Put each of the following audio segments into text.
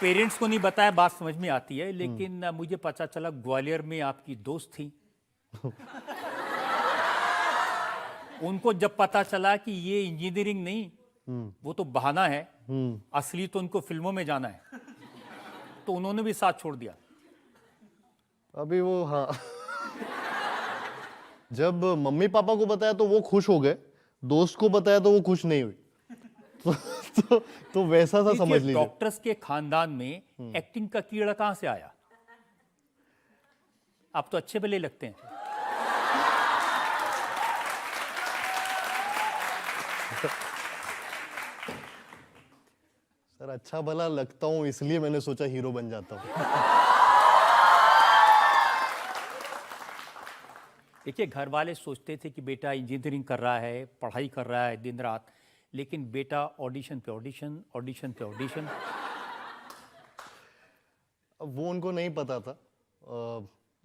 Parents को नहीं बताया, बात समझ में आती है, लेकिन मुझे पता चला ग्वालियर में आपकी दोस्त थी। उनको जब पता चला कि ये इंजीनियरिंग नहीं, वो तो बहाना है, असली तो उनको फिल्मों में जाना है, तो उन्होंने भी साथ छोड़ दिया। अभी वो, हाँ, जब मम्मी पापा को बताया तो वो खुश हो गए, दोस्त को बताया तो वो खुश नहीं हुई। तो वैसा सा समझ लीजिए। डॉक्टर्स के खानदान में एक्टिंग का कीड़ा कहां से आया? आप तो अच्छे भले लगते हैं। सर अच्छा भला लगता हूँ इसलिए मैंने सोचा हीरो बन जाता हूँ। देखिए, घर वाले सोचते थे कि बेटा इंजीनियरिंग कर रहा है, पढ़ाई कर रहा है दिन रात, लेकिन बेटा ऑडिशन पे ऑडिशन, ऑडिशन पे ऑडिशन। अब वो उनको नहीं पता था।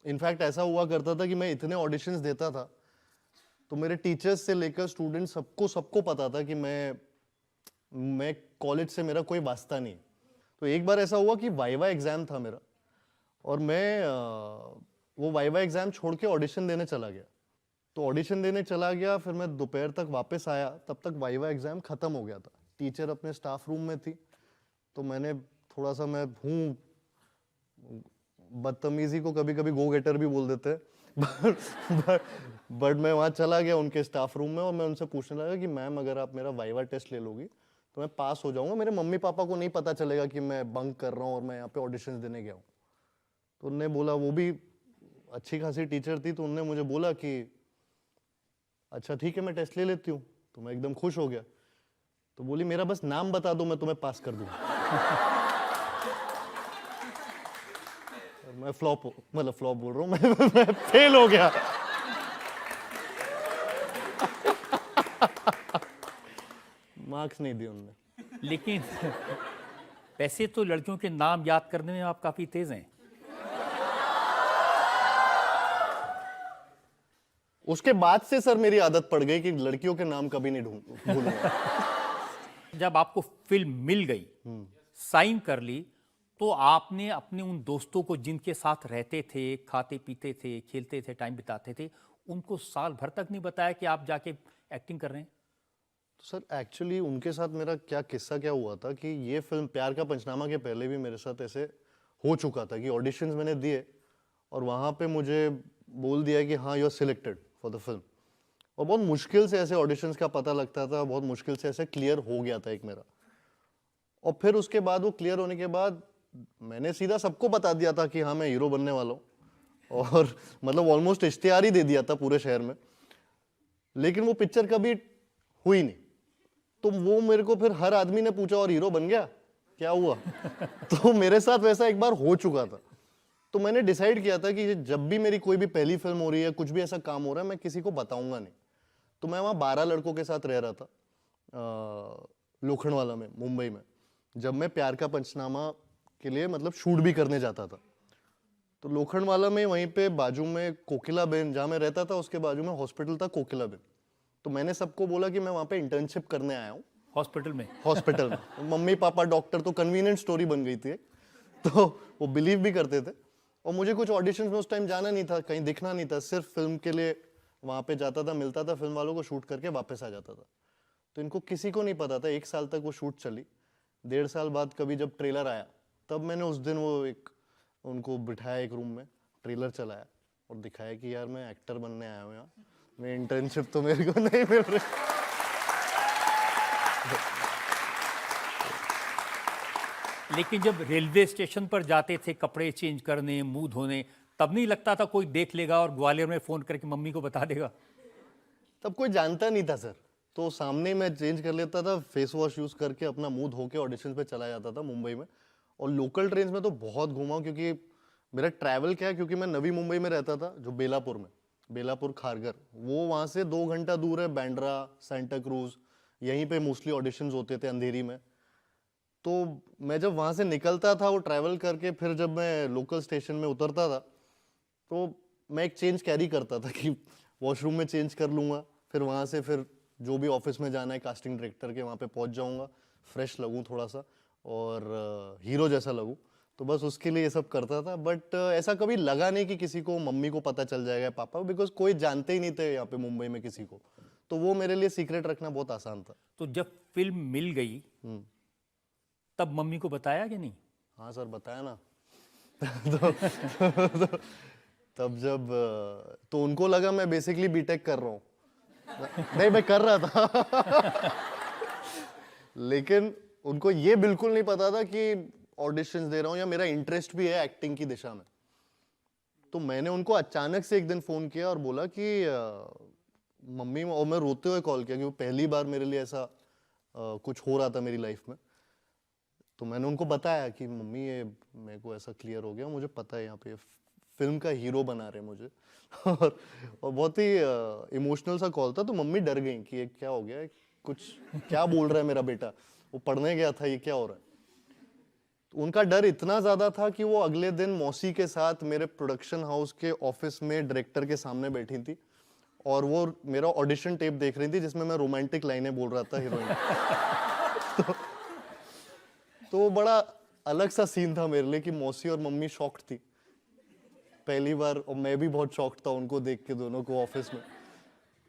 इनफैक्ट ऐसा हुआ करता था कि मैं इतने ऑडिशंस देता था तो मेरे टीचर्स से लेकर स्टूडेंट सबको पता था कि मैं कॉलेज से मेरा कोई वास्ता नहीं। तो एक बार ऐसा हुआ कि वाइवा एग्जाम था मेरा, और मैं वो वाइवा एग्जाम छोड़ के ऑडिशन देने चला गया। तो ऑडिशन देने चला गया, फिर मैं दोपहर तक वापस आया, तब तक वाइवा एग्जाम खत्म हो गया था। टीचर अपने स्टाफ रूम में थी, तो मैंने थोड़ा सा, मैं हूँ बदतमीजी को कभी कभी गो गेटर भी बोल देते हैं, बट मैं वहाँ चला गया उनके स्टाफ रूम में, और मैं उनसे पूछने लगा कि मैम अगर आप मेरा वाइवा टेस्ट ले लोगी तो मैं पास हो जाऊंगा, मेरे मम्मी पापा को नहीं पता चलेगा कि मैं बंक कर रहा हूँ और मैं यहाँ पे ऑडिशन देने गया हूँ। तो उनने बोला, वो भी अच्छी खासी टीचर थी, तो उनने मुझे बोला कि अच्छा ठीक है मैं टेस्ट ले लेती हूँ। तो मैं एकदम खुश हो गया। तो बोली मेरा बस नाम बता दो, मैं तुम्हें पास कर दूंगा। मैं फ्लॉप बोल रहा हूँ, मैं फेल हो गया। मार्क्स नहीं दिए उन्होंने। लेकिन वैसे तो लड़कियों के नाम याद करने में आप काफी तेज हैं। उसके बाद से सर मेरी आदत पड़ गई कि लड़कियों के नाम कभी नहीं भूलूंगा। जब आपको फिल्म मिल गई, साइन कर ली, तो आपने अपने उन दोस्तों को जिनके साथ रहते थे, खाते पीते थे, खेलते थे, टाइम बिताते थे, उनको साल भर तक नहीं बताया कि आप जाके एक्टिंग कर रहे हैं? तो सर एक्चुअली उनके साथ मेरा क्या हुआ था कि ये फिल्म प्यार का पंचनामा के पहले भी मेरे साथ ऐसे हो चुका था कि ऑडिशंस मैंने दिए और वहाँ पे मुझे बोल दिया कि हाँ you are selected for the film, और बहुत मुश्किल से ऐसे ऑडिशंस का पता लगता था, बहुत मुश्किल से ऐसे क्लियर हो गया था एक मेरा। और फिर उसके बाद वो क्लियर होने के बाद मैंने सीधा सबको बता दिया था कि हाँ मैं हीरो बनने वाला हूँ, और मतलब ऑलमोस्ट इश्तिहार ही दे दिया था पूरे शहर में। लेकिन वो पिक्चर कभी हुई नहीं। तो वो मेरे को फिर हर आदमी ने पूछा और हीरो बन गया क्या हुआ? तो मेरे साथ वैसा एक बार हो चुका था। तो मैंने डिसाइड किया था कि जब भी मेरी कोई भी पहली फिल्म हो रही है, कुछ भी ऐसा काम हो रहा है, मैं किसी को बताऊंगा नहीं। तो मैं वहाँ 12 लड़कों के साथ रह रहा था लोखंडवाला में, मुंबई में, जब मैं प्यार का पंचनामा के लिए मतलब शूट भी करने जाता था। तो लोखंडवाला में वहीं पे बाजू में कोकिलाबेन, जहाँ मैं रहता था उसके बाजू में हॉस्पिटल था कोकिलाबेन। तो मैंने सबको बोला कि मैं वहाँ पे इंटर्नशिप करने आया हूँ हॉस्पिटल में? हॉस्पिटल में। मम्मी पापा डॉक्टर, तो कन्वीनियंट स्टोरी बन गई थी। तो वो बिलीव भी करते थे। और मुझे कुछ ऑडिशंस में उस टाइम जाना नहीं था, कहीं दिखना नहीं था, सिर्फ फिल्म के लिए वहाँ पे जाता था, मिलता था फिल्म वालों को, शूट करके वापस आ जाता था। तो इनको किसी को नहीं पता था। 1 साल तक वो शूट चली। 1.5 साल बाद कभी जब ट्रेलर आया, तब मैंने उस दिन वो उनको बिठाया एक रूम में, ट्रेलर चलाया और दिखाया कि यार मैं एक्टर बनने आया हूँ यहाँ, मैं इंटर्नशिप तो मेरे को नहीं मिल रही। लेकिन जब रेलवे स्टेशन पर जाते थे कपड़े चेंज करने, मुंह धोने, तब नहीं लगता था कोई देख लेगा और ग्वालियर में फोन करके मम्मी को बता देगा? तब कोई जानता नहीं था सर, तो सामने मैं चेंज कर लेता था, फेस वॉश यूज करके अपना मुंह धो के ऑडिशन पे चला जाता था मुंबई में। और लोकल ट्रेन में तो बहुत घूमा, क्योंकि मेरा ट्रैवल क्या है, क्योंकि मैं नवी मुंबई में रहता था, जो बेलापुर में, बेलापुर खारगर, वो वहाँ से 2 घंटा दूर है। बैंड्रा, सेंटा क्रूज, यहीं पे मोस्टली ऑडिशंस होते थे अंधेरी में। तो मैं जब वहाँ से निकलता था वो ट्रैवल करके, फिर जब मैं लोकल स्टेशन में उतरता था तो मैं एक चेंज कैरी करता था कि वॉशरूम में चेंज कर लूँगा, फिर वहाँ से फिर जो भी ऑफिस में जाना है कास्टिंग डायरेक्टर के, वहाँ पे पहुँच जाऊँगा, फ्रेश लगूँ थोड़ा सा, और हीरो जैसा लगूं, तो बस उसके लिए ये सब करता था। बट ऐसा कभी लगा नहीं कि किसी को, मम्मी को पता चल जाएगा, पापा, बिकॉज कोई जानते ही नहीं थे यहाँ पे मुंबई में किसी को, तो वो मेरे लिए सीक्रेट रखना बहुत आसान था। तो जब फिल्म मिल गई तब मम्मी को बताया कि नहीं? हाँ सर, बताया ना। तो, तब जब तो उनको लगा मैं बेसिकली बीटेक कर रहा हूँ। नहीं, मैं कर रहा था। लेकिन उनको ये बिल्कुल नहीं पता था कि ऑडिशंस दे रहा हूँ या मेरा इंटरेस्ट भी है एक्टिंग की दिशा में। तो मैंने उनको अचानक से एक दिन फोन किया और बोला कि मम्मी, और मैं रोते हुए कॉल किया क्योंकि पहली बार मेरे लिए ऐसा कुछ हो रहा था मेरी लाइफ में। तो मैंने उनको बताया कि मम्मी, ये मेरे को ऐसा क्लियर हो गया, मुझे पता है यहाँ पे फिल्म का हीरो बना रहे मुझे। और बहुत ही इमोशनल सा कॉल था। तो मम्मी डर गई कि ये क्या हो गया, कुछ क्या बोल रहा है मेरा बेटा, वो पढ़ने गया था, ये क्या हो रहा है। तो उनका डर इतना ज्यादा था कि वो अगले दिन मौसी के साथ मेरे प्रोडक्शन हाउस के ऑफिस में डायरेक्टर के सामने बैठी थी और वो मेरा ऑडिशन टेप देख रही थी जिसमें मैं रोमांटिक लाइनें बोल रहा था हीरोइन। तो वो बड़ा अलग सा सीन था मेरे लिए कि मौसी और मम्मी शॉक्ड थी पहली बार, और मैं भी बहुत शॉक्ड था उनको देख के, दोनों को ऑफिस में।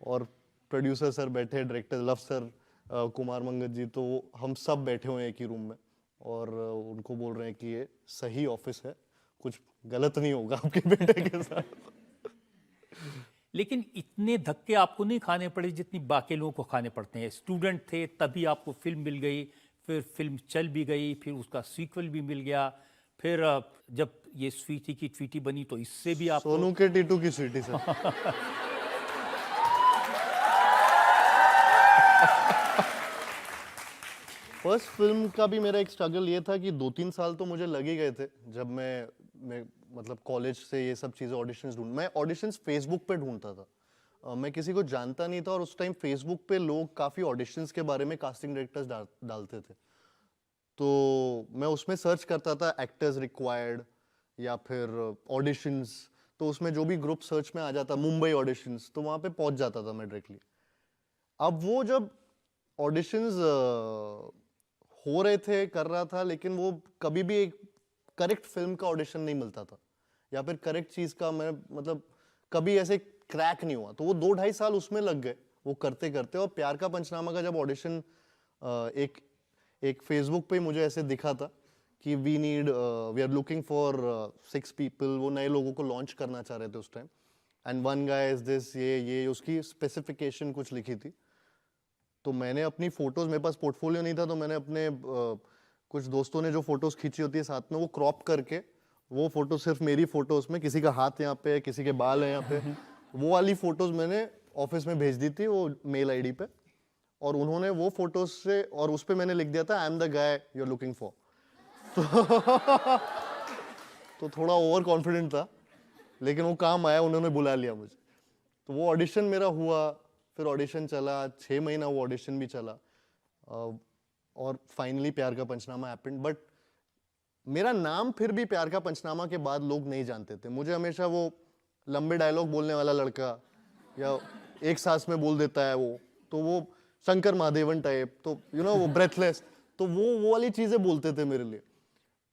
और प्रोड्यूसर सर बैठे, डायरेक्टर लव सर, कुमार मंगत जी, तो हम सब बैठे हुए हैं एक ही रूम में और उनको बोल रहे हैं कि ये सही ऑफिस है, कुछ गलत नहीं होगा आपके बेटे के साथ। लेकिन इतने धक्के आपको नहीं खाने पड़े जितनी बाकी लोगों को खाने पड़ते हैं। स्टूडेंट थे तभी आपको फिल्म मिल गई, फिर फिल्म चल भी गई, फिर उसका सीक्वल भी मिल गया, फिर जब ये स्वीटी की ट्वीटी बनी तो इससे भी आपको सोनू के टीटू की स्वीटी सर। फर्स्ट फिल्म का भी मेरा एक स्ट्रगल ये था कि 2-3 साल तो मुझे लग ही गए थे जब मैं मतलब कॉलेज से ये सब चीज़ें ऑडिशंस मैं ऑडिशंस फेसबुक पे ढूंढता था। मैं किसी को जानता नहीं था और उस टाइम फेसबुक पे लोग काफ़ी ऑडिशंस के बारे में कास्टिंग डायरेक्टर्स डालते थे। तो मैं उसमें सर्च करता था एक्टर्स रिक्वायर्ड या फिर ऑडिशंस, तो उसमें जो भी ग्रुप सर्च में आ जाता, मुंबई ऑडिशंस, तो वहाँ पे पहुँच जाता था मैं डायरेक्टली। अब वो जब ऑडिशंस हो रहे थे, कर रहा था, लेकिन वो कभी भी एक करेक्ट फिल्म का ऑडिशन नहीं मिलता था या फिर करेक्ट चीज का, मैं मतलब कभी ऐसे क्रैक नहीं हुआ। तो वो 2-2.5 साल उसमें लग गए वो करते करते। और प्यार का पंचनामा का जब ऑडिशन एक फेसबुक पे मुझे ऐसे दिखा था कि we are looking for 6 people, वो नए लोगों को लॉन्च करना चाह रहे थे उस time, and one guy is this, ये उसकी स्पेसिफिकेशन कुछ लिखी थी। तो मैंने अपनी फोटोज, मेरे पास पोर्टफोलियो नहीं था, तो मैंने अपने कुछ दोस्तों ने जो फोटोज खींची होती है साथ में, वो क्रॉप करके, वो फोटो सिर्फ मेरी फोटोज में, किसी का हाथ यहाँ पे है, किसी के बाल है यहाँ पे, वो वाली फोटोज मैंने ऑफिस में भेज दी थी वो मेल आईडी पे। और उन्होंने वो फोटोज से, और उस पे मैंने लिख दिया था I am the guy you are looking for. तो थोड़ा ओवर कॉन्फिडेंट था, लेकिन वो काम आया, उन्होंने बुला लिया मुझे। तो वो ऑडिशन मेरा हुआ, फिर ऑडिशन चला 6 महीना, वो ऑडिशन भी चला, और फाइनली प्यार का पंचनामा हैपेंड। बट मेरा नाम फिर भी प्यार का पंचनामा के बाद लोग नहीं जानते थे। मुझे हमेशा वो लंबे डायलॉग बोलने वाला लड़का, या एक सांस में बोल देता है वो, तो वो शंकर महादेवन टाइप, तो वो ब्रेथलेस, तो वो वाली चीजें बोलते थे मेरे लिए।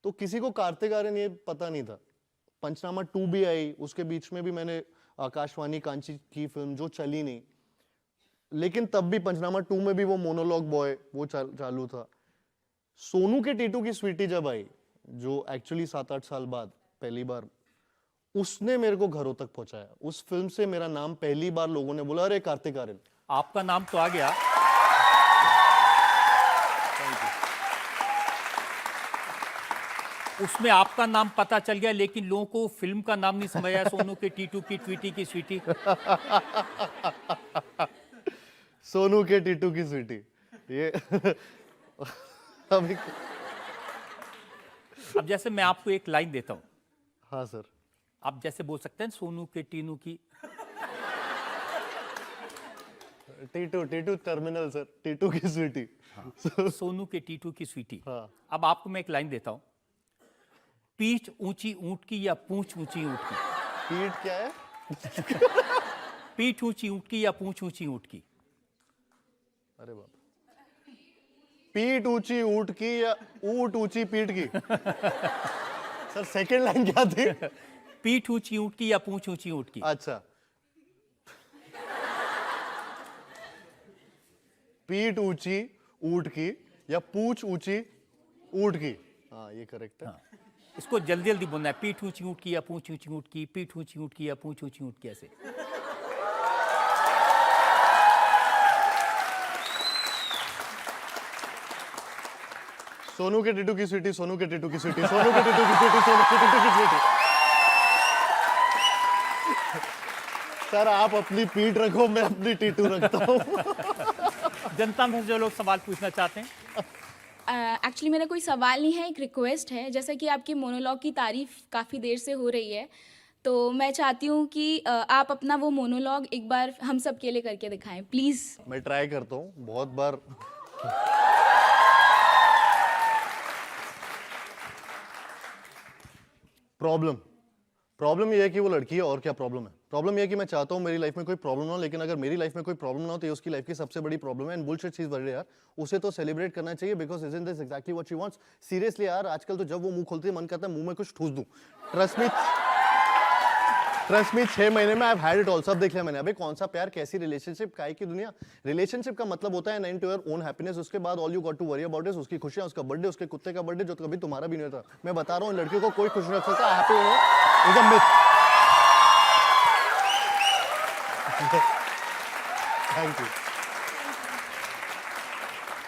तो किसी को कार्तिक आर्यन ये पता नहीं था। पंचनामा 2 भी आई, उसके बीच में भी मैंने आकाशवाणी कांची की फिल्म जो चली नहीं, लेकिन तब भी पंचनामा 2 में भी वो मोनोलॉग बॉय वो चालू था। सोनू के टीटू की स्वीटी जब आई, जो एक्चुअली 7-8 साल बाद पहली बार, उसने मेरे को घरों तक पहुंचाया। उस फिल्म से मेरा नाम पहली बार लोगों ने बोला, अरे कार्तिक आर्यन। आपका नाम तो आ गया, उसमें आपका नाम पता चल गया, लेकिन लोगों को फिल्म का नाम नहीं समझ आया, सोनू के टीटू की ट्वीटी की स्वीटी। सोनू के टीटू की स्वीटी, ये अभी। अब जैसे मैं आपको एक लाइन देता हूं, हाँ सर। आप जैसे बोल सकते हैं सोनू के टीनू की, टीटू टर्मिनल सर, टीटू की स्वीटी। सोनू के टीटू की स्वीटी। हाँ। अब आपको मैं एक लाइन देता हूं, पीठ ऊंची ऊंट की या पूंछ ऊंची ऊंट की? पीठ क्या है? पीठ ऊंची ऊंट की या पूंछ ऊंची ऊंट की? अरे बाप, पीठ ऊंची ऊंट की या ऊंट ऊंची पीठ की? सर सेकंड लाइन क्या थी? पीठ ऊंची ऊंट की या पूंछ ऊंची ऊंट की? अच्छा, पीठ ऊंची ऊंट की या पूंछ ऊंची ऊंट की? हाँ ये करेक्ट है। इसको जल्दी जल्दी बोलना है, पीठ ऊंची ऊंट की या पूंछ ऊंची ऊंट की, पीठ ऊंची ऊंट की या पूंछ ऊंची ऊंट की, ऐसे। सोनू के टिटू की स्वीटी, सोनू के टिटू की स्वीटी, सोनू के टिटू की स्वीटी, सोनू के टिटू की स्वीटी। सर आप अपनी पीठ रखो, मैं अपनी टिटू रखता हूँ। जनता में जो लोग सवाल पूछना चाहते हैं, एक्चुअली मेरा कोई सवाल नहीं है, एक रिक्वेस्ट है। जैसा कि आपकी मोनोलॉग की तारीफ काफ़ी देर से हो रही है, तो मैं चाहती हूँ कि आप अपना वो मोनोलॉग एक बार हम सब के लिए करके दिखाएं प्लीज़। मैं ट्राई करता हूँ बहुत बार। प्रॉब्लम ये है कि वो लड़की है, और क्या प्रॉब्लम है? प्रॉब्लम ये है कि मैं चाहता हूँ मेरी लाइफ में कोई प्रॉब्लम ना हो, लेकिन अगर मेरी लाइफ में कोई प्रॉब्लम ना हो तो ये उसकी लाइफ की सबसे बड़ी प्रॉब्लम है। And bullshit she is world यार, उसे तो सेलिब्रेट करना चाहिए because isn't this exactly what she wants? Seriously यार, आजकल तो जब वो मुंह खोलती है मन करता है मुंह में कुछ ठूस दूं। ट्रस्ट मी 6 महीने में I have had it all. सब देख लिया मैंने। अबे कौन सा प्यार, कैसी रिलेशनशिप, काय की दुनिया। रिलेशनशिप का मतलब होता है 9 टू योर ओन हैप्पीनेस। उसके बाद all you got to worry about is उसकी खुशियां, उसका बर्थडे, उसके कुत्ते का बर्थडे जो कभी तुम्हारा भी नहीं होता। मैं बता रहा हूँ लड़कियों को कोई खुश नहीं रख सकता। Happy is a myth. Thank you.